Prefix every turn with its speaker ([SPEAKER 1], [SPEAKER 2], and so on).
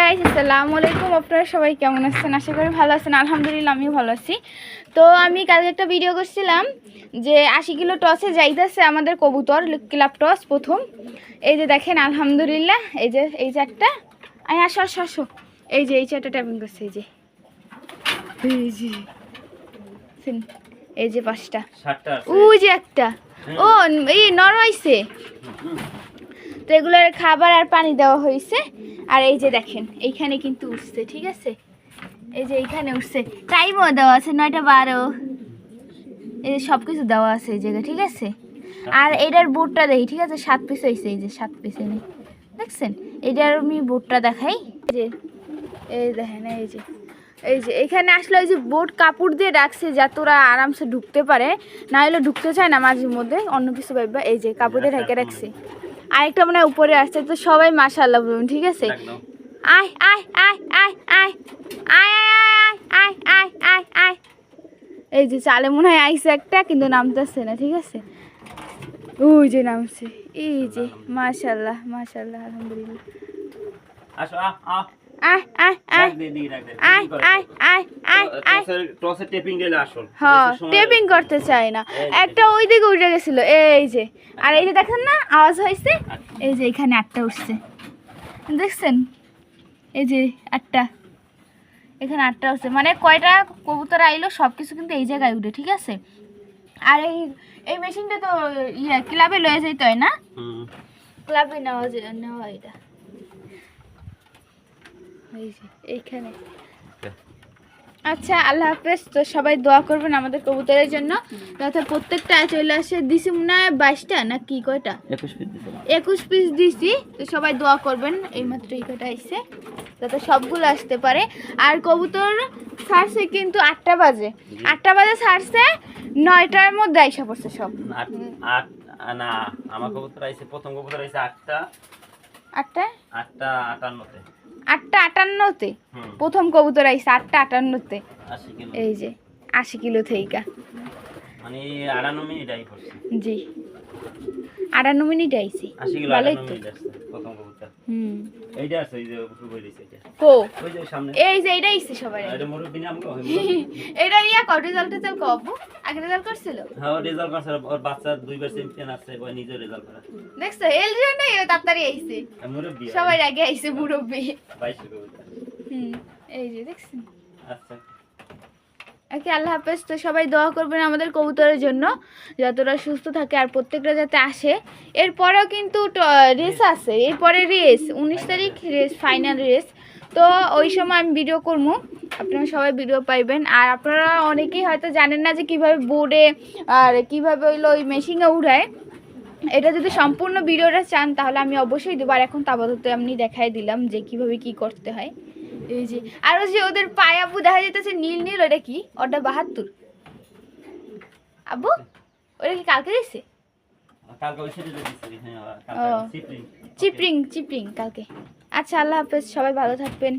[SPEAKER 1] Guys, আসসালামু আলাইকুম। আপনারা সবাই কেমন আছেন? আশা করি ভালো আছেন। আলহামদুলিল্লাহ আমিও ভালো আছি। তো আমি কালকে একটা ভিডিও করছিলাম যে 80 কিলো টসে যাইতেছে আমাদের কবুতর ক্লাব টস প্রথম। এই যে দেখেন আলহামদুলিল্লাহ, এই যে একটা আসো আসো আসো, এই যে একটা ট্যাপিং করছে, এই যে 5টা, ওই যে একটা, ও এই নরমাইছে। তো এগুলোর খাবার আর পানি দেওয়া হয়েছে। আর এই যে দেখেন এইখানে কিন্তু উঠছে, ঠিক আছে, এই যে এইখানে উঠছে, টাইমও দেওয়া আছে 9টা 12, এই যে সব কিছু দেওয়া আছে এই জায়গায়, ঠিক আছে। আর এটার বোর্ডটা দেখি, ঠিক আছে, 7 পিস হয়েছে, এই যে 7 পিস নেই, দেখছেন। এটার আমি বোর্ডটা দেখাই, এই দেখেন, এই যে এখানে আসলে ওই যে বোর্ড কাপড় দিয়ে রাখছে যাতে ওরা আরামসে ঢুকতে পারে, না হলে ঢুকতে চায় না মাঝে মধ্যে অন্য কিছু ভাববা। এই যে কাপড় দিয়ে ঢেকে রাখছে। আরেকটা মানে উপরে আসছে। তো সবাই মাশাআল্লাহ বলুন, ঠিক আছে। আয় আয় আয় আয় আয় আয় আয় আয় আয় আয়, এই যে চালে মনে হয় আইসে একটা, কিন্তু নামতেছে না, ঠিক আছে। ওই যে নামছে, এই যে মাশাআল্লাহ মাশাআল্লাহ আলহামদুলিল্লাহ। আসো আয় আয় আয় আয় আয় আয় আয় আয়,
[SPEAKER 2] টসে টেপিং দিলে আসল।
[SPEAKER 1] হ্যাঁ, টেপিং করতে চায় না। একটা ওই দিকে উঠে গেছিল, এই যে। আর এই যে দেখেন না আওয়াজ হয়েছে, এই যে এখানে একটা উঠছে, দেখছেন, এই যে আটটা, এখানে 8টা উঠছে। মানে কয়টা কবুতর আইলো সব কিছু কিন্তু এই জায়গায় উঠে, ঠিক আছে। আর এই মেশিনটা তো ক্লাবে লয়ে যাইতে হয় না, ক্লাবে নেওয়া এটা, এই যে এইখানে। আচ্ছা, আল্লাহ হাফেজ। তো সবাই দোয়া করবেন আমাদের কবুতরের জন্য, যাতে প্রত্যেকটা চলে আসে। দিছি মনে হয় 22টা না কি, কয়টা 21 পিস দিছি। তো সবাই দোয়া করবেন, এইমাত্র এই কয়টা আসছে, যাতে সবগুলো আসতে পারে। আর কবুতর ছাড়ছে কিন্তু 8টা বাজে, 8টা বাজে ছাড়ছে, 9টার মধ্যে আইসা পড়ছে সব।
[SPEAKER 2] না, আমার কবুতর আইছে, প্রথম কবুতর আইছে 8টা 58-তে,
[SPEAKER 1] 8টা 58-তে প্রথম কবুতর আইছে, 8টা 58-তে, এই যে 80 কিলো থেকে,
[SPEAKER 2] মানে 98 মিনিট আই করছে।
[SPEAKER 1] জি 98 মিনিট আইছে,
[SPEAKER 2] 80 কিলো 98 মিনিট আসছে প্রথম কবুতর। এইটা আছে, এই যে উপরে দিছে, এটা
[SPEAKER 1] কো,
[SPEAKER 2] ওই যে সামনে,
[SPEAKER 1] এই যে এইটা আইছে সবাই।
[SPEAKER 2] এটা মুরব্বি নাম কো,
[SPEAKER 1] এটা রিয়া কত রেজাল্ট কো আব্বু? আগে রেজাল্ট করছিল?
[SPEAKER 2] হ্যাঁ, রেজাল্ট করছে, ওর বাচ্চা 2বার চ্যাম্পিয়ন আছে, ওই নিজে রেজাল্ট করা।
[SPEAKER 1] দেখছো, এর জন্য এর তাড়াতাড়ি আইছে,
[SPEAKER 2] মুরব্বি
[SPEAKER 1] সবাই আগে আইছে, মুরব্বি।
[SPEAKER 2] 22 কবুতর।
[SPEAKER 1] এই যে দেখছেন।
[SPEAKER 2] আচ্ছা,
[SPEAKER 1] ওকে, আল্লাহ হাফেজ। তো সবাই দোয়া করবেন আমাদের কবুতরের জন্য, যাতে ওরা সুস্থ থাকে আর প্রত্যেকটা যাতে আসে। এরপরেও কিন্তু রেস আছে, এরপরে রেস 19 তারিখ রেস, ফাইনাল রেস। তো ওই সময় আমি ভিডিও করবো, আপনারা সবাই ভিডিও পাইবেন। আর আপনারা অনেকেই হয়তো জানেন না যে কীভাবে বোর্ডে আর কীভাবে ওই মেশিনে উড়ায়। এটা যদি সম্পূর্ণ ভিডিওটা চান তাহলে আমি অবশ্যই দেবো। আর এখন আপাতত আমি দেখাই দিলাম যে কীভাবে কি করতে হয়। এই যে আরো যে ওদের পায়ে আব্বু দেখা যেতেছে নীল নীল, ওটা কি? ওটা 72 আব্বু, ওটা কি কালকে দিছে?
[SPEAKER 2] কালকে ওই সাইডে দিছি, হ্যাঁ কালকে চিপরিং
[SPEAKER 1] কালকে। আচ্ছা, আল্লাহ হাফেজ, সবাই ভালো থাকবেন।